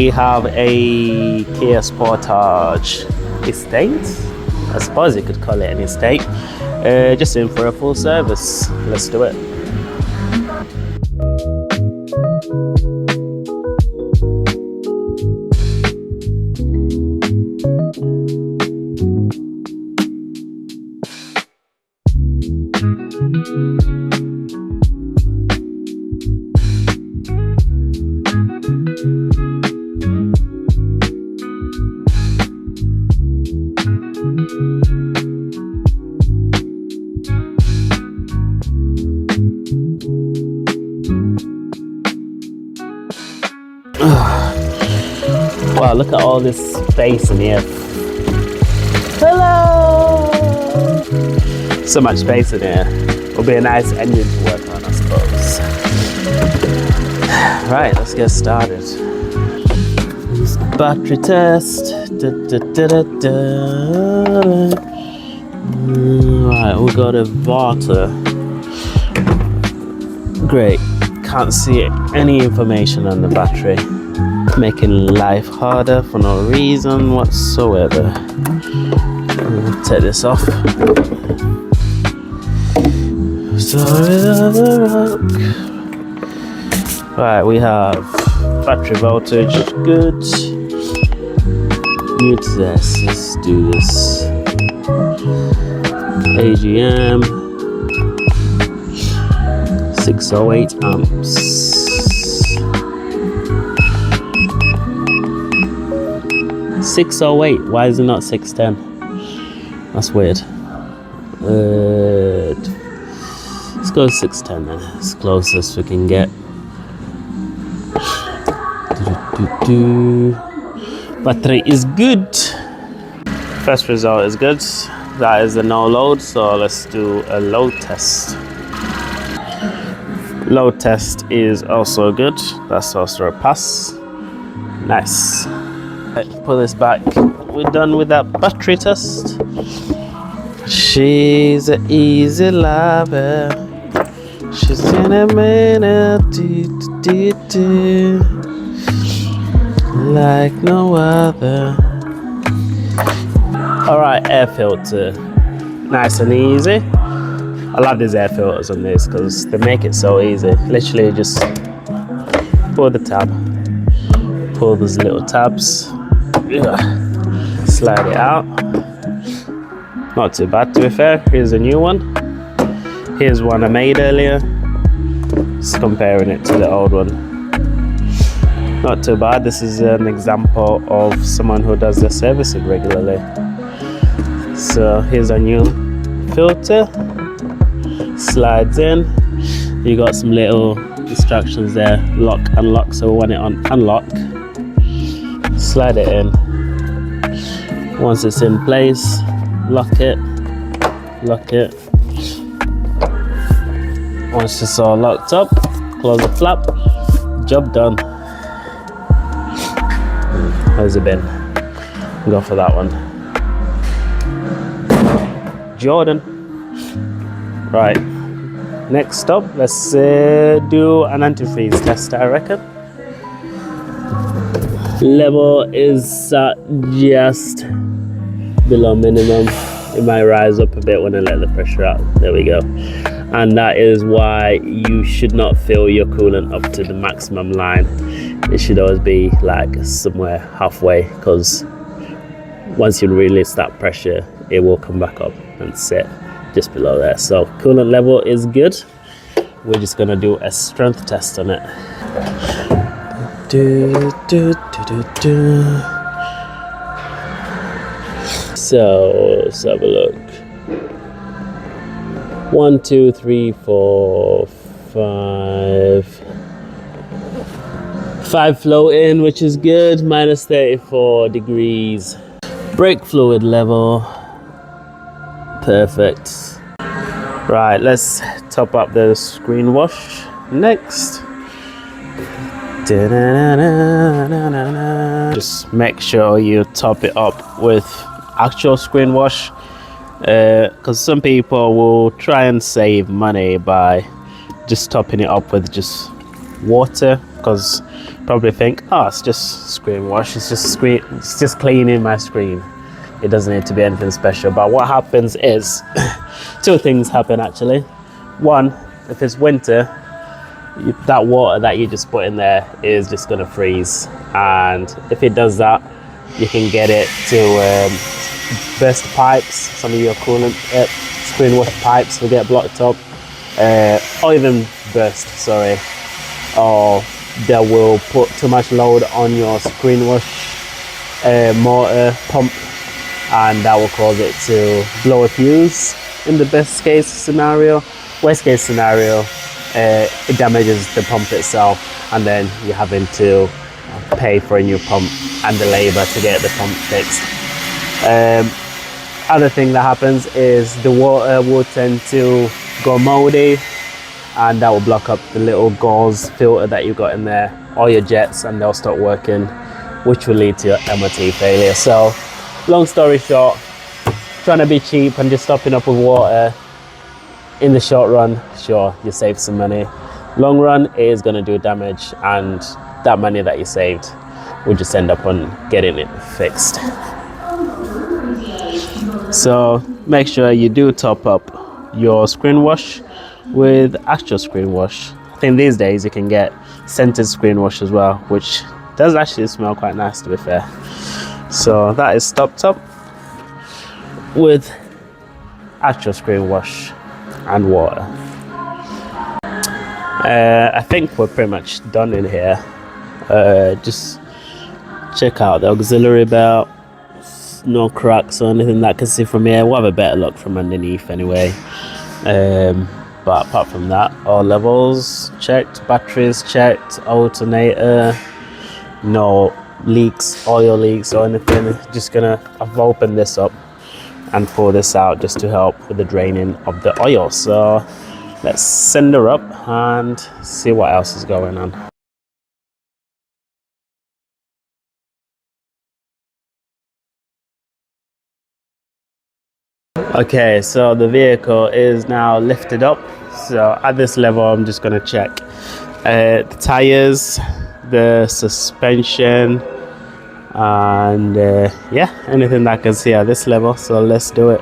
We have a Kia Sportage estate. I suppose you could call it an estate. Just in for a full service. Let's do it. Wow, look at all this space in here. Hello! So much space in here. Will be a nice engine to work on, I suppose. Right, let's get started. Battery test. Right, we got a water. Great. Can't see any information on the battery. Making life harder for no reason whatsoever. Take this off. Right, we have battery voltage, good. New to this, let's do this. AGM, 608 amps. 608, why is it not 610? That's weird. Let's go 610 then, as close as we can get. Battery is good. First result is good. That is a no load, so let's do a load test. Load test is also good. That's also a pass. Nice. Put this back. We're done with that battery test. She's an easy lover. She's in a minute, like no other. Alright, air filter. Nice and easy. I love these air filters on this because they make it so easy. Literally just pull the tab. Pull those little tabs. Slide it out. Not too bad, to be fair. Here's a new one. Here's one I made earlier. Just comparing it to the old one. Not too bad. This is an example of someone who does their servicing regularly. So here's a new filter. Slides in. You got some little instructions there. Lock, unlock. So we want it on unlock. Slide it in. Once it's in place, lock it. Lock it. Once it's all locked up, close the flap. Job done. Where's it been? Go for that one. Jordan. Right. Next up, let's do an antifreeze test, I reckon. Level is at just below minimum. It might rise up a bit when I let the pressure out. There we go. And that is why you should not fill your coolant up to the maximum line. It should always be like somewhere halfway, because once you release that pressure, it will come back up and sit just below there. So coolant level is good. We're just gonna do a strength test on it. So let's have a look. 1, 2, 3, 4, 5. 5 floating, which is good. Minus 34 degrees. Brake fluid level. Perfect. Right, let's top up the screen wash next. Just make sure you top it up with actual screen wash, because some people will try and save money by just topping it up with just water, because probably think, oh, it's just screen wash, it's just cleaning my screen. It doesn't need to be anything special. But what happens is, two things happen actually. One, if it's winter, that water that you just put in there is just gonna freeze. And if it does that, you can get it to burst pipes. Some of your coolant screen wash pipes will get blocked up, or even burst, sorry. Or that will put too much load on your screen wash motor pump, and that will cause it to blow a fuse in the best case scenario. Worst case scenario, it damages the pump itself, and then you're having to pay for a new pump and the labor to get the pump fixed. Other thing that happens is the water will tend to go moldy, and that will block up the little gauze filter that you got in there, or your jets, and they'll stop working, which will lead to your MOT failure. So long story short, trying to be cheap and just topping up with water, in the short run, sure, you save some money. Long run, it is going to do damage, and that money that you saved will just end up on getting it fixed. So make sure you do top up your screen wash with actual screen wash. I think these days you can get scented screen wash as well, which does actually smell quite nice, to be fair. So that is topped up with actual screen wash and water. I think we're pretty much done in here. Just check out the auxiliary belt. No cracks or anything that I can see from here. We'll have a better look from underneath anyway. But apart from that, all levels checked, batteries checked, alternator, no leaks, oil leaks or anything. I've opened this up and pour this out just to help with the draining of the oil. So let's send her up and see what else is going on. Okay, so the vehicle is now lifted up. So at this level, I'm just going to check the tires, the suspension, and yeah, anything that I can see at this level. So let's do it.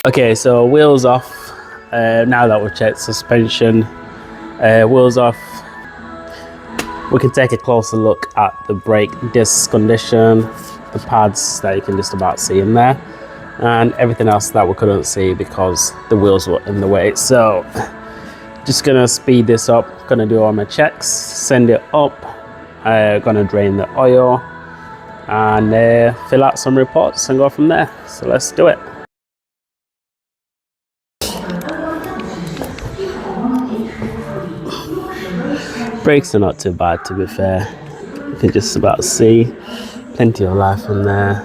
Okay, so wheels off. Now that we've checked suspension, wheels off, we can take a closer look at the brake disc condition, the pads that you can just about see in there, and everything else that we couldn't see because the wheels were in the way. So just gonna speed this up, gonna do all my checks, send it up, gonna drain the oil and fill out some reports and go from there. So let's do it. Brakes are not too bad, to be fair. You can just about see plenty of life in there.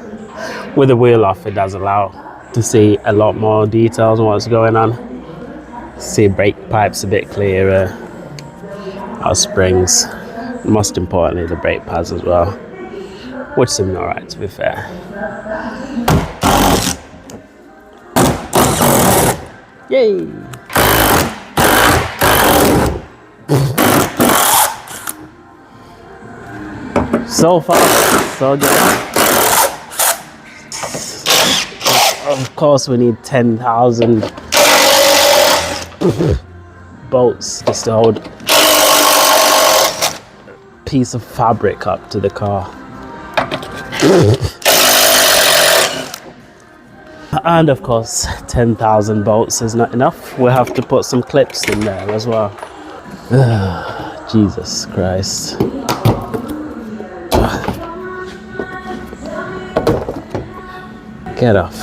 With the wheel off, it does allow to see a lot more details on what's going on. See brake pipes a bit clearer, our springs, most importantly the brake pads as well, which seem alright, to be fair. Yay! So far, so good. Of course, we need 10,000 bolts just to hold a piece of fabric up to the car. And of course, 10,000 bolts is not enough. We'll have to put some clips in there as well. Jesus Christ. Get off.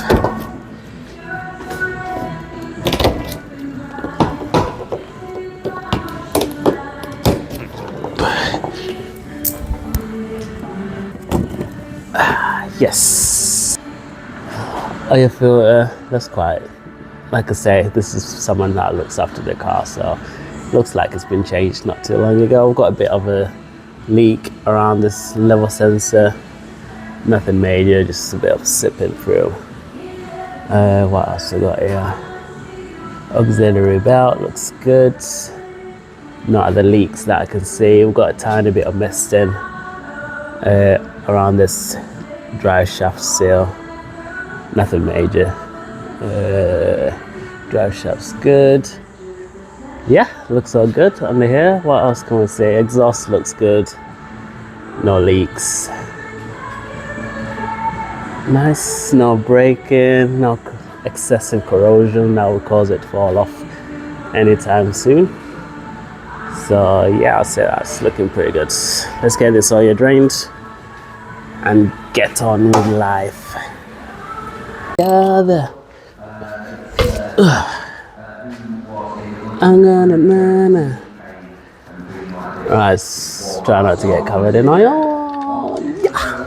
Yes. Oh, you feel that's quite, like I say, this is someone that looks after the car, so looks like it's been changed not too long ago. We've got a bit of a leak around this level sensor. Nothing major, just a bit of sipping through. What else we got here? Auxiliary belt looks good. Not other leaks that I can see. We've got a tiny bit of misting around this drive shaft seal. Nothing major. Drive shaft's good. Yeah, looks all good under here. What else can we say? Exhaust looks good. No leaks. Nice, no braking, no excessive corrosion that will cause it to fall off anytime soon. So yeah, I'll say that's looking pretty good. Let's get this oil drained and get on with life. Yeah, I'm gonna man. Right, let's try not to get covered in oil. Yeah.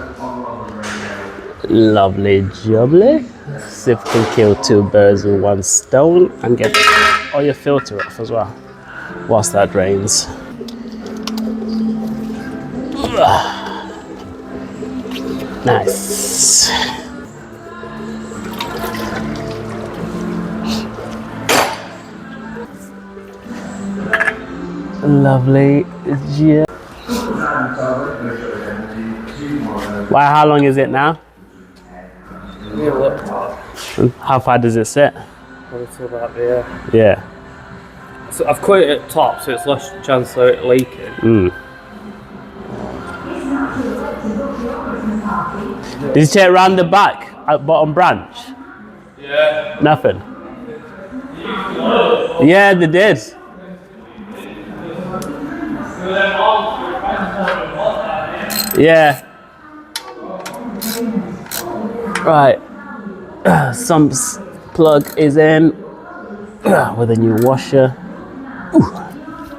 Lovely jubbly. See if we can kill two birds with one stone and get all your filter off as well whilst that drains. Nice. Lovely. Yeah. Wow, how long is it now? And how far does it sit? Probably till about there. Yeah. So I've cut it at top, so it's less chance of it leaking. Did you check around the back at bottom branch? Yeah. Nothing. Yeah, they did. Yeah. Right. Sump plug is in with a new washer. Ooh,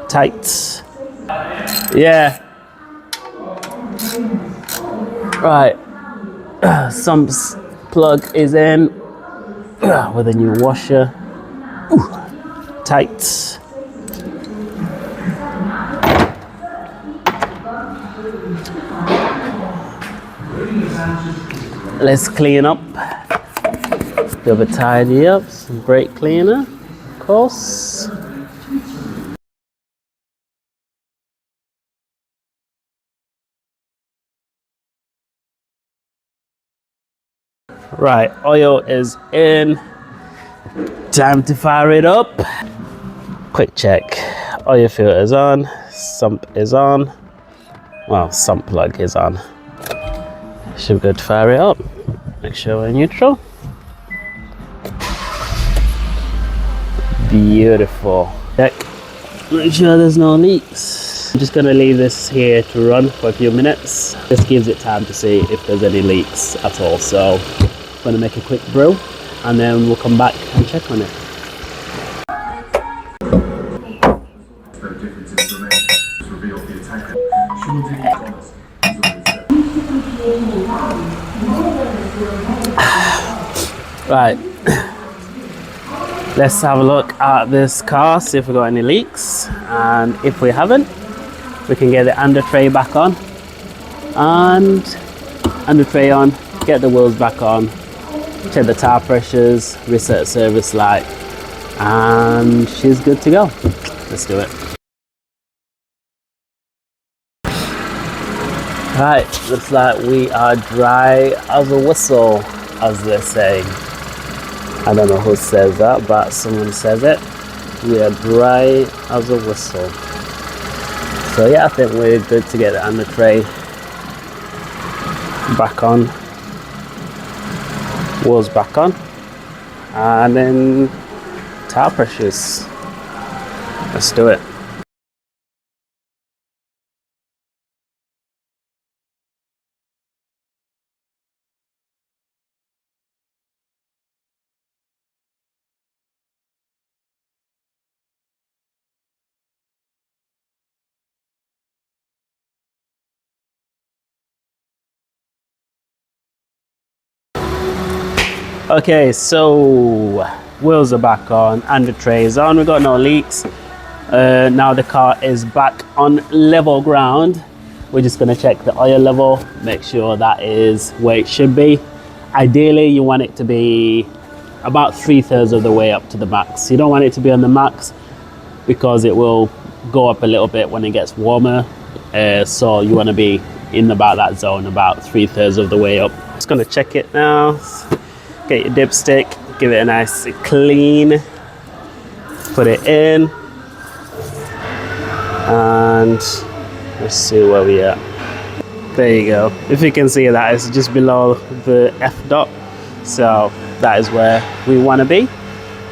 tight. Yeah. Right. Sump plug is in with a new washer. Ooh, tight. Let's clean up. Do a tidy up, some brake cleaner, of course. Right, oil is in. Time to fire it up. Quick check. Oil filter is on. Sump is on. Well, sump plug is on. Should be good to fire it up. Make sure we're neutral. Beautiful. Check. Make sure there's no leaks. I'm just gonna leave this here to run for a few minutes. This gives it time to see if there's any leaks at all. So I'm gonna make a quick brew and then we'll come back and check on it. Right, let's have a look at this car, see if we've got any leaks, and if we haven't, we can get the under tray back on, and under tray on, get the wheels back on, check the tire pressures, reset service light, and she's good to go. Let's do it. Right, looks like we are dry as a whistle, as they're saying. I don't know who says that, but someone says it. We are dry as a whistle. So yeah, I think we're good to get the under tray back on, wheels back on, and then tire pressures. Let's do it. Okay, so wheels are back on and the tray is on. We got no leaks. Now the car is back on level ground. We're just going to check the oil level, make sure that is where it should be. Ideally, you want it to be about 3/3 of the way up to the max. You don't want it to be on the max because it will go up a little bit when it gets warmer. So you want to be in about that zone, about 3/3 of the way up. Just going to check it now. Get your dipstick, give it a nice clean, put it in, and let's see where we are. There you go. If you can see that, it's just below the F dot, so that is where we want to be,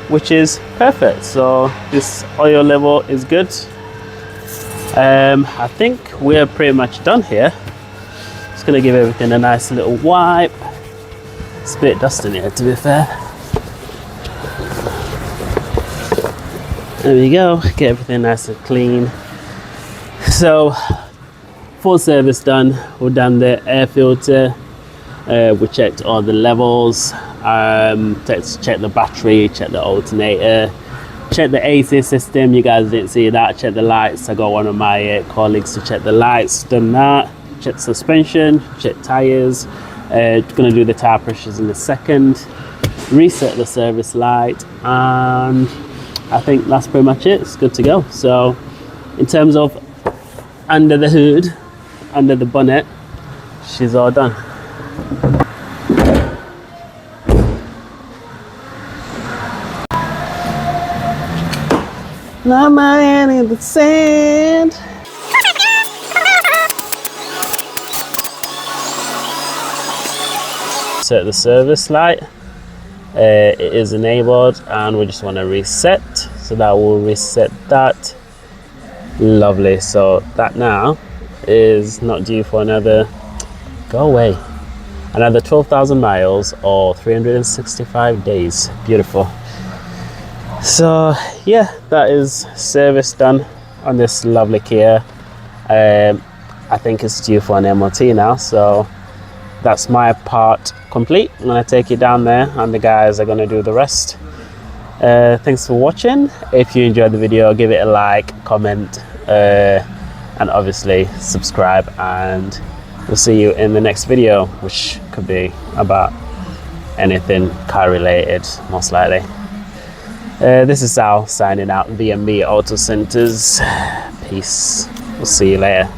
which is perfect. So this oil level is good. I think we're pretty much done here. Just gonna give everything a nice little wipe. It's a bit dusty in here, to be fair. There we go, get everything nice and clean. So, full service done. We've done the air filter. We checked all the levels. Checked the battery, checked the alternator, checked the AC system. You guys didn't see that. Checked the lights. I got one of my colleagues to check the lights. Done that. Checked suspension, checked tires. Gonna do the tire pressures in a second, reset the service light, and I think that's pretty much it. It's good to go. So in terms of under the hood, under the bonnet, she's all done. Not my hand in the sand. Set the service light. It is enabled and we just want to reset, so that will reset that. Lovely. So that now is not due for another, go away, another 12,000 miles or 365 days. Beautiful. So yeah, that is service done on this lovely Kia. I think it's due for an MOT now, so that's my part complete. I'm gonna take it down there and the guys are gonna do the rest. Thanks for watching. If you enjoyed the video, give it a like, comment, and obviously subscribe, and we'll see you in the next video, which could be about anything car related, most likely. This is Sal signing out, VMB Autocentres. Peace. We'll see you later.